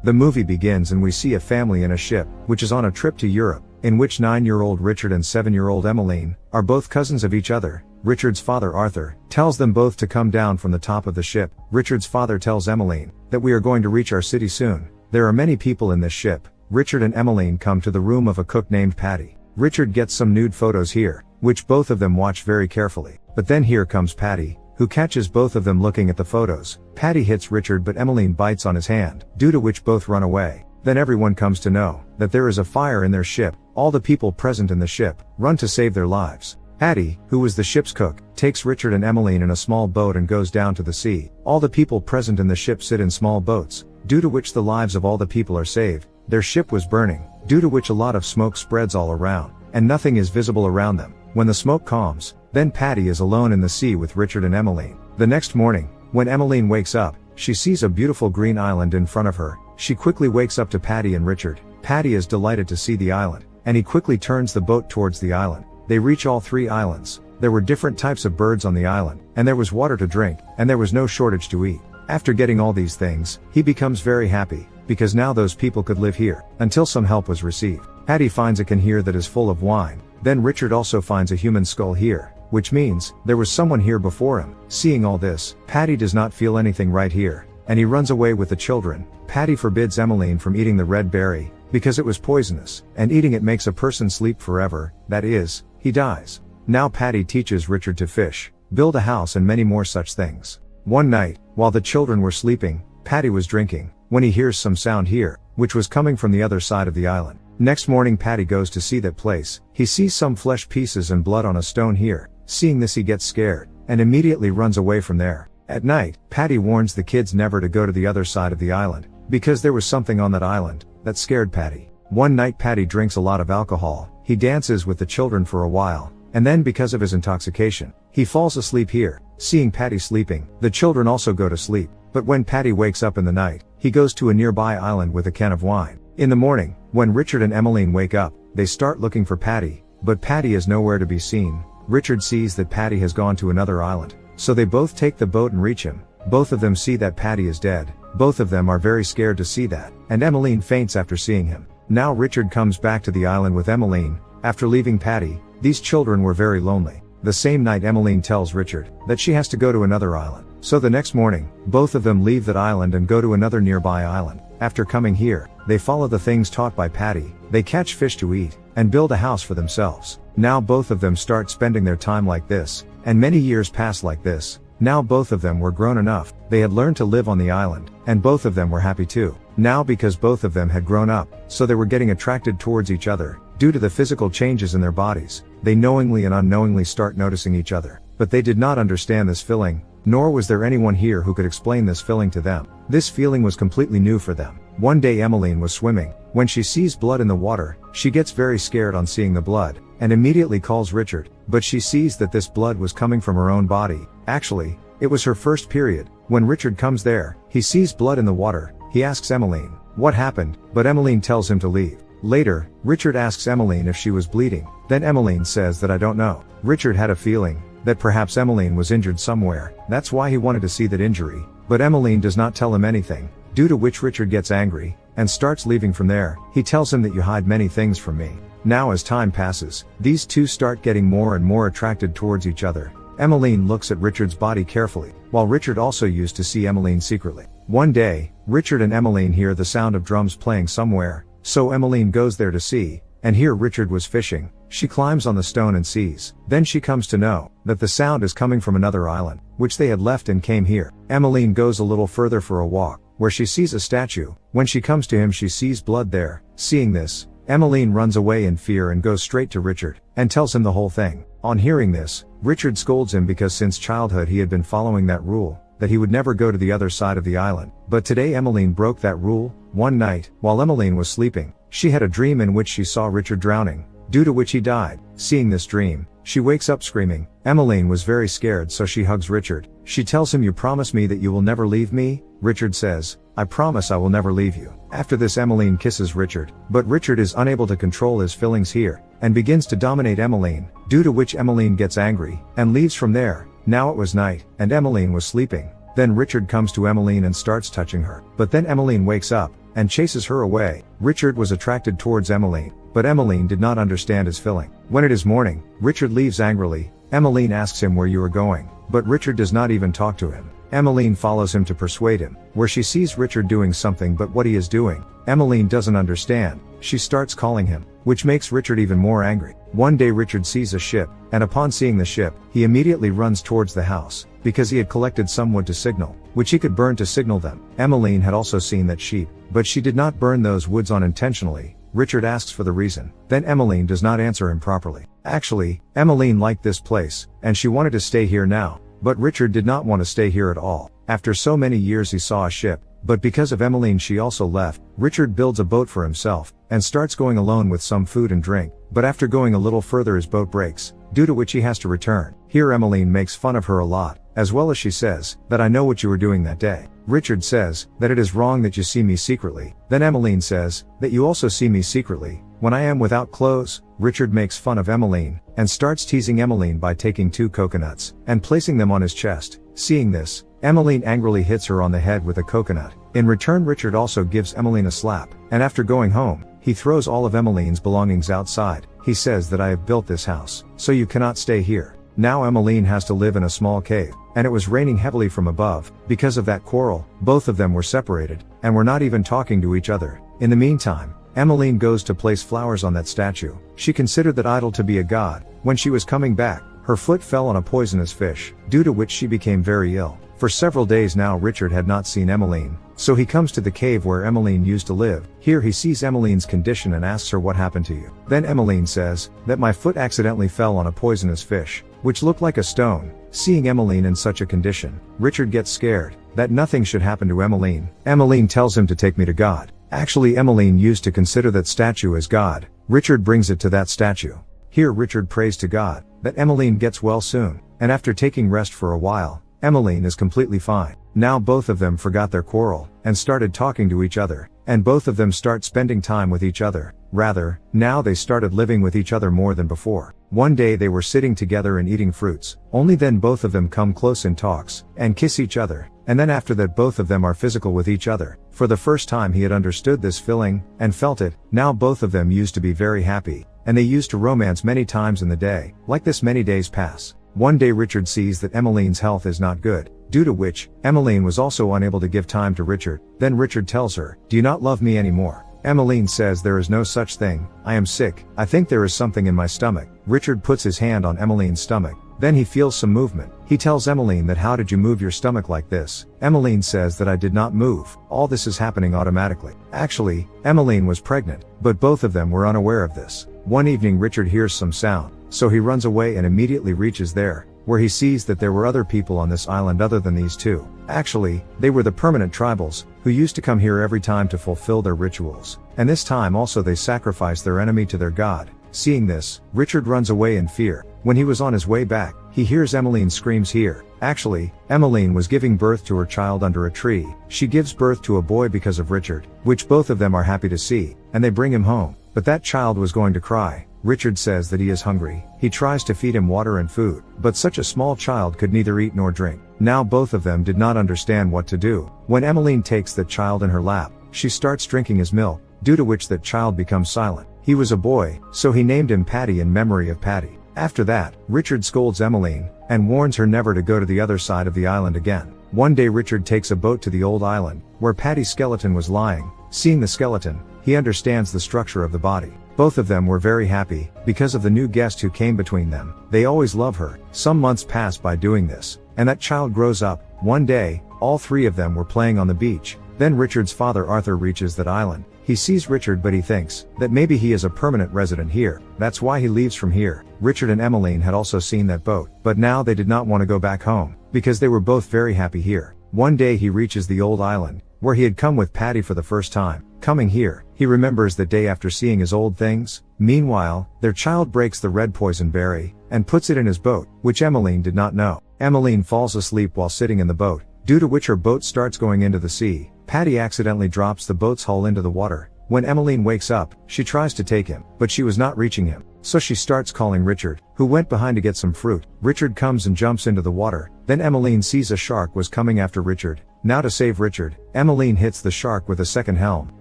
The movie begins and we see a family in a ship, which is on a trip to Europe, in which 9-year-old Richard and 7-year-old Emmeline are both cousins of each other. Richard's father Arthur tells them both to come down from the top of the ship. Richard's father tells Emmeline that we are going to reach our city soon. There are many people in this ship. Richard and Emmeline come to the room of a cook named Patty. Richard gets some nude photos here, which both of them watch very carefully. But then here comes Patty, who catches both of them looking at the photos. Patty hits Richard but Emmeline bites on his hand, due to which both run away. Then everyone comes to know that there is a fire in their ship. All the people present in the ship run to save their lives. Patty, who was the ship's cook, takes Richard and Emmeline in a small boat and goes down to the sea. All the people present in the ship sit in small boats, due to which the lives of all the people are saved. Their ship was burning, due to which a lot of smoke spreads all around, and nothing is visible around them. When the smoke calms, then Patty is alone in the sea with Richard and Emmeline. The next morning, when Emmeline wakes up, she sees a beautiful green island in front of her. She quickly wakes up to Patty and Richard. Patty is delighted to see the island, and he quickly turns the boat towards the island. They reach all 3 islands. There were different types of birds on the island, and there was water to drink, and there was no shortage to eat. After getting all these things, he becomes very happy, because now those people could live here, until some help was received. Patty finds a can here that is full of wine. Then Richard also finds a human skull here, which means there was someone here before him. Seeing all this, Patty does not feel anything right here, and he runs away with the children. Patty forbids Emmeline from eating the red berry, because it was poisonous, and eating it makes a person sleep forever, that is, he dies. Now Patty teaches Richard to fish, build a house and many more such things. One night, while the children were sleeping, Patty was drinking, when he hears some sound here, which was coming from the other side of the island. Next morning Patty goes to see that place. He sees some flesh pieces and blood on a stone here. Seeing this he gets scared, and immediately runs away from there. At night, Patty warns the kids never to go to the other side of the island, because there was something on that island that scared Patty. One night Patty drinks a lot of alcohol. He dances with the children for a while, and then because of his intoxication, he falls asleep here. Seeing Patty sleeping, the children also go to sleep. But when Patty wakes up in the night, he goes to a nearby island with a can of wine. In the morning, when Richard and Emmeline wake up, they start looking for Patty, but Patty is nowhere to be seen. Richard sees that Patty has gone to another island, so they both take the boat and reach him. Both of them see that Patty is dead. Both of them are very scared to see that, and Emmeline faints after seeing him. Now Richard comes back to the island with Emmeline. After leaving Patty, these children were very lonely. The same night Emmeline tells Richard that she has to go to another island. So the next morning, both of them leave that island and go to another nearby island. After coming here, they follow the things taught by Patty. They catch fish to eat, and build a house for themselves. Now both of them start spending their time like this, and many years pass like this. Now both of them were grown enough. They had learned to live on the island, and both of them were happy too. Now because both of them had grown up, so they were getting attracted towards each other. Due to the physical changes in their bodies, they knowingly and unknowingly start noticing each other. But they did not understand this feeling, nor was there anyone here who could explain this feeling to them. This feeling was completely new for them. One day Emmeline was swimming. When she sees blood in the water, she gets very scared on seeing the blood, and immediately calls Richard, but she sees that this blood was coming from her own body. Actually, it was her first period. When Richard comes there, he sees blood in the water. He asks Emmeline what happened, but Emmeline tells him to leave. Later, Richard asks Emmeline if she was bleeding. Then Emmeline says that I don't know. Richard had a feeling that perhaps Emmeline was injured somewhere. That's why he wanted to see that injury. But Emmeline does not tell him anything, due to which Richard gets angry, and starts leaving from there. He tells him that you hide many things from me. Now as time passes, these two start getting more and more attracted towards each other. Emmeline looks at Richard's body carefully, while Richard also used to see Emmeline secretly. One day, Richard and Emmeline hear the sound of drums playing somewhere, so Emmeline goes there to see, and here Richard was fishing. She climbs on the stone and sees. Then she comes to know that the sound is coming from another island, which they had left and came here. Emmeline goes a little further for a walk, where she sees a statue. When she comes to him she sees blood there. Seeing this, Emmeline runs away in fear and goes straight to Richard, and tells him the whole thing. On hearing this, Richard scolds him because since childhood he had been following that rule, that he would never go to the other side of the island. But today Emmeline broke that rule. One night, while Emmeline was sleeping, she had a dream in which she saw Richard drowning, due to which he died. Seeing this dream, she wakes up screaming. Emmeline was very scared, so she hugs Richard. She tells him, "You promise me that you will never leave me?" Richard says, "I promise I will never leave you." After this Emmeline kisses Richard, but Richard is unable to control his feelings here, and begins to dominate Emmeline, due to which Emmeline gets angry, and leaves from there. Now it was night, and Emmeline was sleeping. Then Richard comes to Emmeline and starts touching her. But then Emmeline wakes up, and chases her away. Richard was attracted towards Emmeline, but Emmeline did not understand his feeling. When it is morning, Richard leaves angrily. Emmeline asks him where you are going, but Richard does not even talk to him. Emmeline follows him to persuade him, where she sees Richard doing something, but what he is doing, Emmeline doesn't understand. She starts calling him, which makes Richard even more angry. One day Richard sees a ship, and upon seeing the ship, he immediately runs towards the house, because he had collected some wood to signal, which he could burn to signal them. Emmeline had also seen that sheep, but she did not burn those woods unintentionally. Richard asks for the reason. Then Emmeline does not answer him properly. Actually, Emmeline liked this place, and she wanted to stay here now, but Richard did not want to stay here at all. After so many years he saw a ship, but because of Emmeline she also left. Richard builds a boat for himself, and starts going alone with some food and drink, but after going a little further his boat breaks, due to which he has to return. Here Emmeline makes fun of her a lot, as well as she says, that I know what you were doing that day. Richard says, that it is wrong that you see me secretly. Then Emmeline says, that you also see me secretly, when I am without clothes. Richard makes fun of Emmeline, and starts teasing Emmeline by taking 2 coconuts, and placing them on his chest. Seeing this, Emmeline angrily hits her on the head with a coconut. In return Richard also gives Emmeline a slap, and after going home, he throws all of Emmeline's belongings outside. He says that I have built this house, so you cannot stay here. Now Emmeline has to live in a small cave, and it was raining heavily from above. Because of that quarrel, both of them were separated, and were not even talking to each other. In the meantime, Emmeline goes to place flowers on that statue. She considered that idol to be a god. When she was coming back, her foot fell on a poisonous fish, due to which she became very ill. For several days now Richard had not seen Emmeline, so he comes to the cave where Emmeline used to live. Here he sees Emmeline's condition and asks her what happened to you. Then Emmeline says, that my foot accidentally fell on a poisonous fish, which looked like a stone. Seeing Emmeline in such a condition, Richard gets scared, that nothing should happen to Emmeline. Emmeline tells him to take me to God. Actually Emmeline used to consider that statue as God. Richard brings it to that statue. Here Richard prays to God, that Emmeline gets well soon, and after taking rest for a while, Emmeline is completely fine. Now both of them forgot their quarrel, and started talking to each other, and both of them start spending time with each other. Rather, now they started living with each other more than before. One day they were sitting together and eating fruits. Only then both of them come close in talks, and kiss each other, and then after that both of them are physical with each other. For the first time he had understood this feeling, and felt it. Now both of them used to be very happy, and they used to romance many times in the day. Like this many days pass. One day Richard sees that Emmeline's health is not good, due to which, Emmeline was also unable to give time to Richard. Then Richard tells her, do you not love me anymore? Emmeline says there is no such thing, I am sick, I think there is something in my stomach. Richard puts his hand on Emmeline's stomach, then he feels some movement. He tells Emmeline that how did you move your stomach like this? Emmeline says that I did not move, all this is happening automatically. Actually, Emmeline was pregnant, but both of them were unaware of this. One evening Richard hears some sound, so he runs away and immediately reaches there, where he sees that there were other people on this island other than these two. Actually, they were the permanent tribals, who used to come here every time to fulfill their rituals, and this time also they sacrificed their enemy to their god. Seeing this, Richard runs away in fear. When he was on his way back, he hears Emmeline's screams here. Actually, Emmeline was giving birth to her child under a tree. She gives birth to a boy because of Richard, which both of them are happy to see, and they bring him home. But that child was going to cry. Richard says that he is hungry. He tries to feed him water and food, but such a small child could neither eat nor drink. Now both of them did not understand what to do. When Emmeline takes that child in her lap, she starts drinking his milk, due to which that child becomes silent. He was a boy, so he named him Patty in memory of Patty. After that, Richard scolds Emmeline, and warns her never to go to the other side of the island again. One day Richard takes a boat to the old island, where Patty's skeleton was lying. Seeing the skeleton, he understands the structure of the body. Both of them were very happy, because of the new guest who came between them. They always love her. Some months pass by doing this, and that child grows up. One day, all three of them were playing on the beach. Then Richard's father Arthur reaches that island. He sees Richard but he thinks that maybe he is a permanent resident here. That's why he leaves from here. Richard and Emmeline had also seen that boat, but now they did not want to go back home, because they were both very happy here. One day he reaches the old island, where he had come with Patty for the first time. Coming here, he remembers that day after seeing his old things. Meanwhile, their child breaks the red poison berry, and puts it in his boat, which Emmeline did not know. Emmeline falls asleep while sitting in the boat, due to which her boat starts going into the sea. Patty accidentally drops the boat's hull into the water. When Emmeline wakes up, she tries to take him, but she was not reaching him. So she starts calling Richard, who went behind to get some fruit. Richard comes and jumps into the water. Then Emmeline sees a shark was coming after Richard. Now to save Richard, Emmeline hits the shark with a second helm.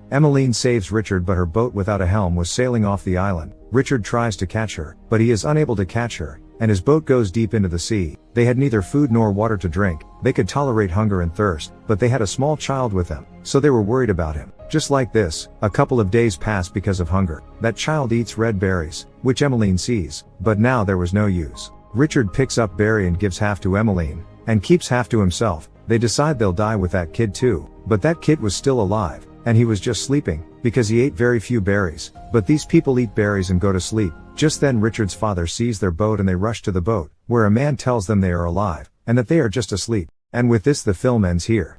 Emmeline saves Richard, but her boat without a helm was sailing off the island. Richard tries to catch her, but he is unable to catch her, and his boat goes deep into the sea. They had neither food nor water to drink. They could tolerate hunger and thirst, but they had a small child with them, so they were worried about him. Just like this, a couple of days pass because of hunger. That child eats red berries, which Emmeline sees, but now there was no use. Richard picks up berry and gives half to Emmeline, and keeps half to himself. They decide they'll die with that kid too, but that kid was still alive, and he was just sleeping, because he ate very few berries. But these people eat berries and go to sleep. Just then Richard's father sees their boat and they rush to the boat, where a man tells them they are alive, and that they are just asleep. And with this the film ends here.